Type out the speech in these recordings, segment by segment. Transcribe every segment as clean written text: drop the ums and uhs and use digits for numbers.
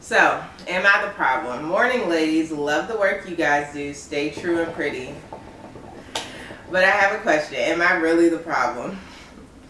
So, am I the problem? Morning, ladies. Love the work you guys do. Stay true and pretty. But I have a question. Am I really the problem?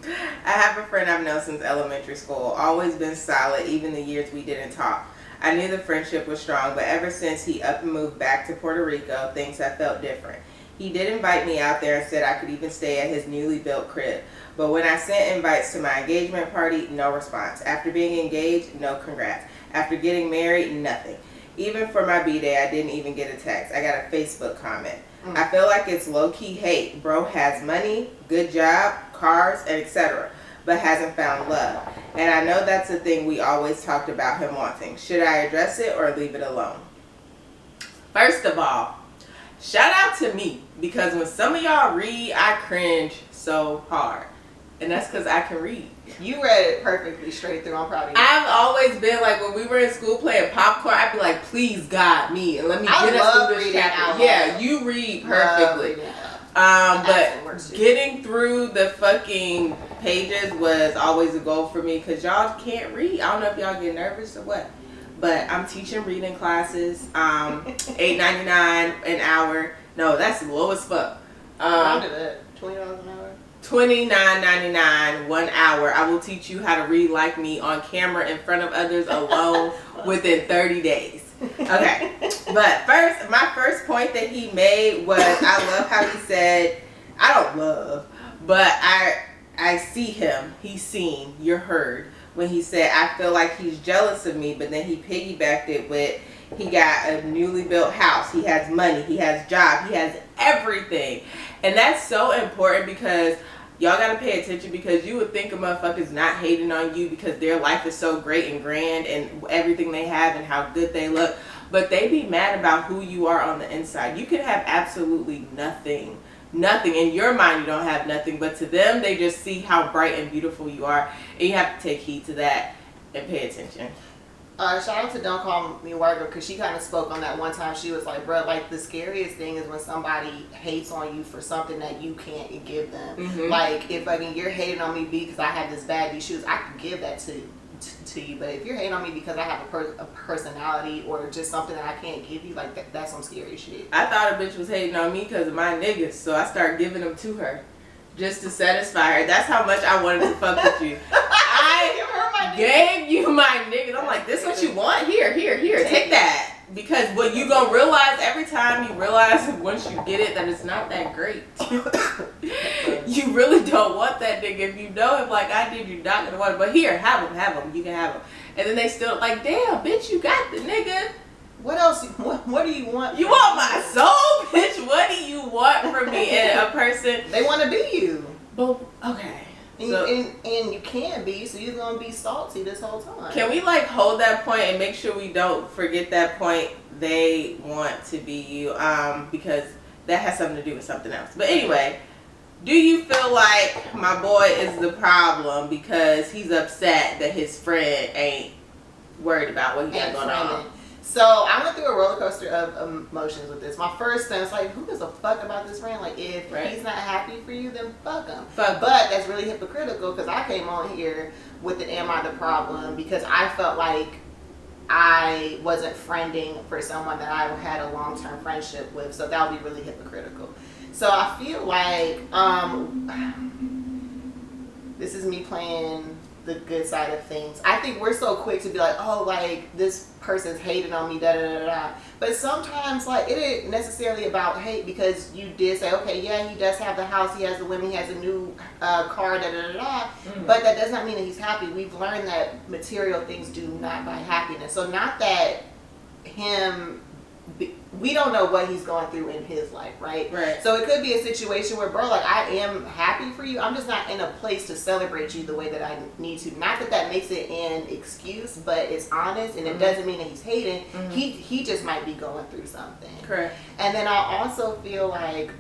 I have a friend I've known since elementary school. Always been solid, even the years we didn't talk. I knew the friendship was strong, but ever since he up and moved back to Puerto Rico, things have felt different. He did invite me out there and said I could even stay at his newly built crib. But when I sent invites to my engagement party, no response. After being engaged, no congrats. After getting married, nothing. Even for my B-day, I didn't even get a text. I got a Facebook comment. I feel like it's low-key hate. Bro has money, good job, cars, and etc., but hasn't found love. And I know that's a thing we always talked about him wanting. Should I address it or leave it alone? First of all, shout out to me, because when some of y'all read, I cringe so hard. And that's because I can read. You read it perfectly straight through. I'm proud of you. I've always been like, when we were in school playing popcorn, I'd be like, please God me, and let me get us through this chapter. Yeah, you read perfectly. But getting through the fucking pages was always a goal for me, because y'all can't read. I don't know if y'all get nervous or what, but I'm teaching reading classes. $8.99 an hour. No, that's low as fuck. Rounded it. $20 an hour. $29.99 1 hour. I will teach you how to read like me on camera in front of others alone within 30 days. Okay. But first, my first point that he made was, I love how he said, I don't love, but I see him. He's seen, you're heard. When he said, I feel like he's jealous of me, but then he piggybacked it with, he got a newly built house, he has money, he has job, he has everything. And that's so important, because y'all gotta pay attention, because you would think a motherfucker's not hating on you because their life is so great and grand and everything they have and how good they look, but they be mad about who you are on the inside. You can have absolutely nothing. In your mind you don't have nothing, but to them they just see how bright and beautiful you are, and you have to take heed to that and pay attention. Shout out to Don't Call Me White Girl, because she kind of spoke on that one time. She was like, bro, like, the scariest thing is when somebody hates on you for something that you can't give them. Mm-hmm. Like, if you're hating on me because I have this baggy shoes, I can give that to you. But if you're hating on me because I have a personality or just something that I can't give you, like, that's some scary shit. I thought a bitch was hating on me because of my niggas, so I started giving them to her just to satisfy her. That's how much I wanted to fuck with you. I gave you my niggas. I'm like, this is what you want? Here, take that. Because what you gonna realize every time you realize, once you get it, that it's not that great. You really don't want that nigga. If you know him like I did, you're not gonna want it. But here, have him. You can have him. And then they still like, damn, bitch, you got the nigga. What else? What do you want? You want my soul, bitch? What do you want from me? And a person, they want to be you. But okay. And, so, and you can't be, so you're gonna be salty this whole time. Can we like hold that point and make sure we don't forget that point? They want to be you, because that has something to do with something else. But anyway, do you feel like my boy is the problem because he's upset that his friend ain't worried about what he got going on? So I went through a roller coaster of emotions with this. My first thing was like, who gives a fuck about this friend? Like, if he's not happy for you, then fuck him. But that's really hypocritical, because I came on here with the am I the problem, because I felt like I wasn't friending for someone that I had a long-term friendship with. So that would be really hypocritical. So I feel like this is me playing the good side of things. I think we're so quick to be like, oh, like, this person's hating on me, da da da da. But sometimes, like, it ain't necessarily about hate, because you did say, okay, yeah, he does have the house, he has the women, he has a new car, da da da da. Mm-hmm. But that does not mean that he's happy. We've learned that material things do not buy happiness. So not that we don't know what he's going through in his life, right? So it could be a situation where, bro, like, I am happy for you. I'm just not in a place to celebrate you the way that I need to. Not that that makes it an excuse, but it's honest, and it doesn't mean that he's hating. Mm-hmm. He just might be going through something. Correct. And then I also feel like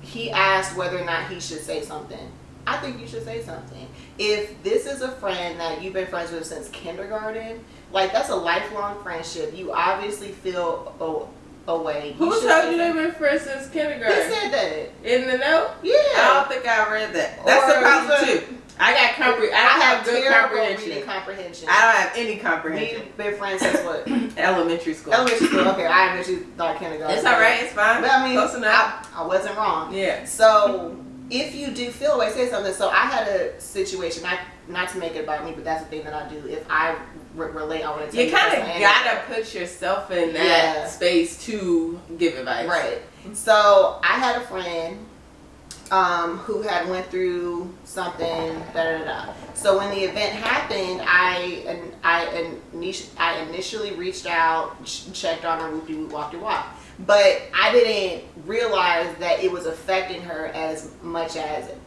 he asked whether or not he should say something. I think you should say something. If this is a friend that you've been friends with since kindergarten, like, that's a lifelong friendship. You obviously feel a way. Who told you they've been friends since kindergarten? He said that. In the note? Yeah. I don't think I read that. That's the problem too. I have good reading comprehension. I don't have any comprehension. We've been friends since what? Elementary school. Okay, I actually thought kindergarten. It's all right. It's fine. But I mean, close enough. I wasn't wrong. Yeah. So if you do feel away, say something. So I had a situation. Not to make it about me, but that's the thing that I do. If I relate, I want to tell you. You kind of gotta put yourself in that space to give advice. Right. So I had a friend who had went through something. So when the event happened, I initially reached out, checked on her, walk. But I didn't realize that it was affecting her as much as it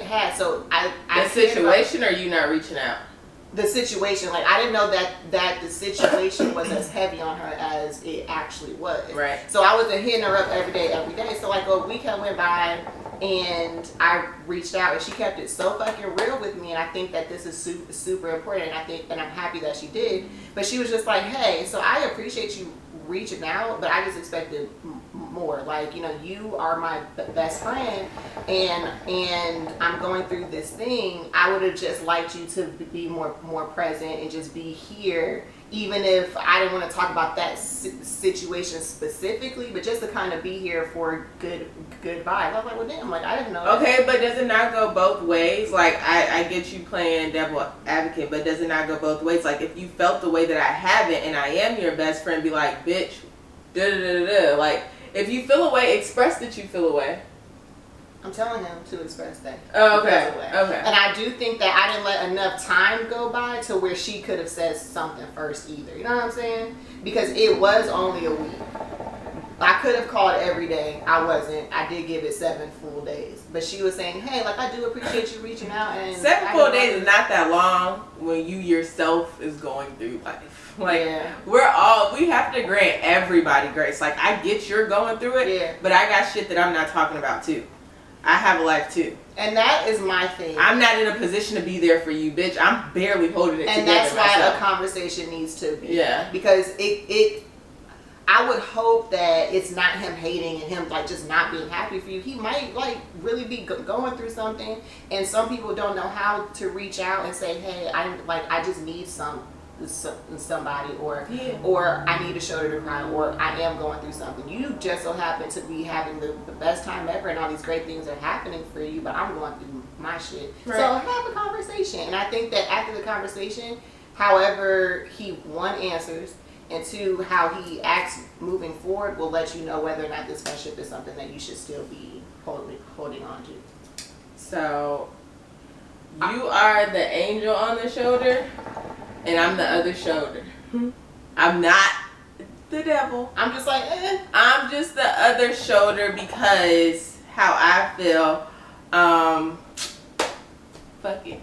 had. So the situation, or you not reaching out? The situation, like I didn't know that the situation was as heavy on her as it actually was. Right. So I wasn't hitting her up every day. So like a weekend went by, and I reached out, and she kept it so fucking real with me. And I think that this is super important. And I'm happy that she did. But she was just like, hey, so I appreciate you reaching out, but I just expected more. Like, you are my best friend, and I'm going through this thing. I would have just liked you to be more present and just be here, even if I didn't want to talk about that situation specifically, but just to kind of be here for good vibes. I was like, well, damn, like I didn't know. Okay, but does it not go both ways? Like I get you playing devil advocate, but does it not go both ways? Like if you felt the way that I haven't, and I am your best friend, be like, bitch, da da da da. Like if you feel away, express that you feel away. I'm telling him to express that. Oh, okay. Okay. And I do think that I didn't let enough time go by to where she could have said something first either. You know what I'm saying? Because it was only a week. I could have called every day. I wasn't. I did give it 7 full days. But she was saying, hey, like I do appreciate you reaching out. And 7 full days is not that long when you yourself is going through life. Like we have to grant everybody grace. Like I get you're going through it, but I got shit that I'm not talking about too. I have a life too. And that is my thing. I'm not in a position to be there for you, bitch. I'm barely holding it together. And that's why myself. a conversation needs to be. Yeah. Because I would hope that it's not him hating and him like just not being happy for you. He might like really be going through something, and some people don't know how to reach out and say, hey, I just need somebody, or I need a shoulder to cry, or I am going through something. You just so happen to be having the best time ever, and all these great things are happening for you, but I'm going through my shit. Right. So have a conversation. And I think that after the conversation, however he, one, answers, and 2, how he acts moving forward will let you know whether or not this friendship is something that you should still be holding on to. So you are the angel on the shoulder, and I'm the other shoulder. I'm not the devil. I'm just like, I'm just the other shoulder because how I feel. Fuck it.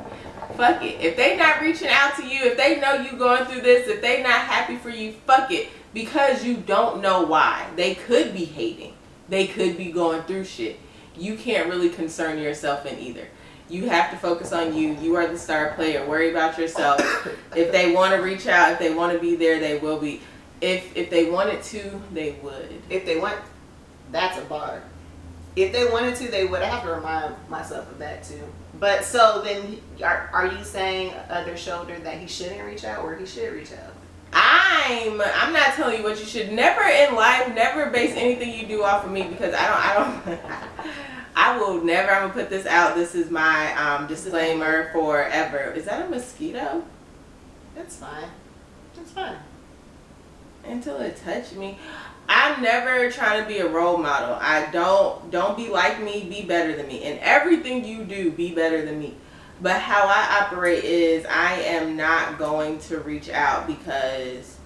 If they not reaching out to you, if they know you going through this, if they not happy for you, fuck it. Because you don't know why. They could be hating. They could be going through shit. You can't really concern yourself in either. You have to focus on you. You are the star player. Worry about yourself. If they want to reach out, if they want to be there, they will be. If they wanted to, they would. If they want, that's a bar. If they wanted to, they would. I have to remind myself of that too. But so then, are you saying other shoulder that he shouldn't reach out, or he should reach out? I'm not telling you what you should. Never in life, never base anything you do off of me, because I will never. I'm gonna put this out. This is my disclaimer forever. Is that a mosquito? That's fine. That's fine. Until it touched me. I'm never trying to be a role model. I don't be like me, be better than me. And everything you do, be better than me. But how I operate is I am not going to reach out because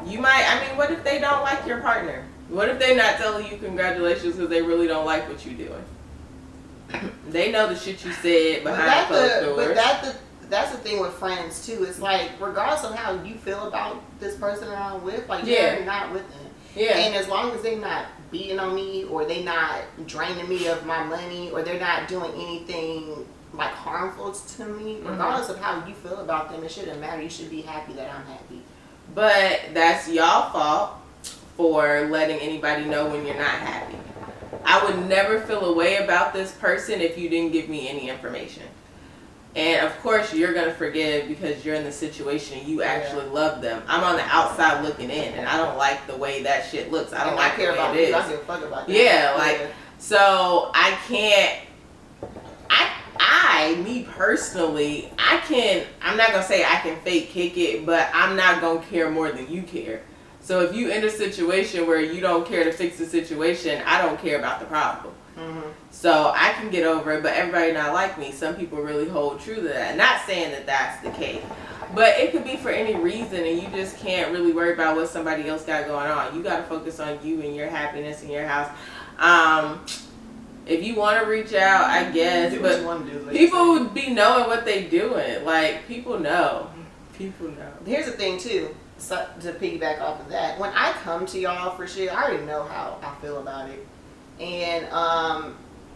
you might, what if they don't like your partner? What if they not telling you congratulations because they really don't like what you're doing? They know the shit you said behind closed doors. But that's the thing with friends too. It's like regardless of how you feel about this person that I'm with, like you're not with them. Yeah. And as long as they're not beating on me, or they not draining me of my money, or they're not doing anything like harmful to me, regardless of how you feel about them, it shouldn't matter. You should be happy that I'm happy. But that's y'all fault for letting anybody know when you're not happy. I would never feel a way about this person if you didn't give me any information. And of course you're going to forgive because you're in the situation and you actually love them. I'm on the outside looking in and I don't like the way that shit looks. I don't like the way it is. I give a fuck about that. Yeah, like, so I can't, me personally, I'm not going to say I can fake kick it, but I'm not going to care more than you care. So if you in a situation where you don't care to fix the situation, I don't care about the problem. Mm-hmm. So I can get over it, but everybody not like me. Some people really hold true to that. Not saying that that's the case, but it could be for any reason, and you just can't really worry about what somebody else got going on. You got to focus on you and your happiness in your house. If you want to reach out, I guess, do but what you do, people would be knowing what they doing. Like, people know. People know. Here's the thing too. So, to piggyback off of that, when I come to y'all for shit, I already know how I feel about it. And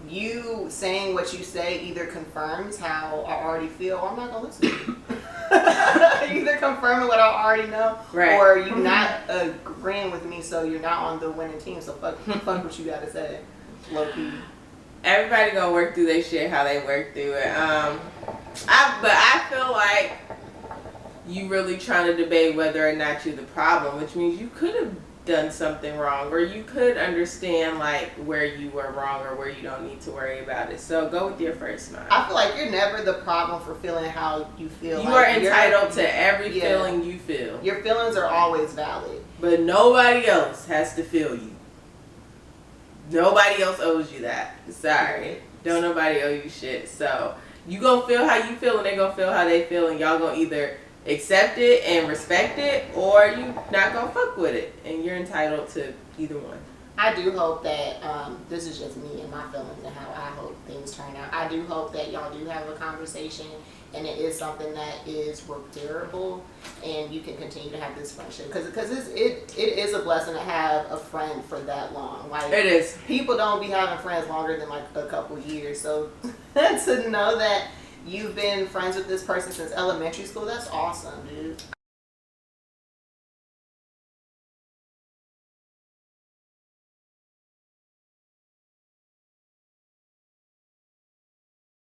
you saying what you say either confirms how I already feel, or I'm not gonna listen to you. Either confirming what I already know, right, or you not agreeing with me, so you're not on the winning team. So fuck what you gotta say, low key. Everybody gonna work through their shit how they work through it. But I feel like you really trying to debate whether or not you're the problem, which means you could have done something wrong, or you could understand like where you were wrong or where you don't need to worry about it. So go with your first mind. I feel like you're never the problem for feeling how you feel. You are entitled to every feeling you feel. Your feelings are always valid. But nobody else has to feel you. Nobody else owes you that. Sorry. Don't nobody owe you shit. So you gonna feel how you feel and they gonna feel how they feel, and y'all gonna either accept it and respect it, or you not gonna fuck with it, and you're entitled to either one. I do hope that this is just me and my feelings and how I hope things turn out. I do hope that y'all do have a conversation and it is something that is repairable and you can continue to have this friendship, because it is a blessing to have a friend for that long. Like, it is. People don't be having friends longer than like a couple years, so to know that you've been friends with this person since elementary school, that's awesome, dude.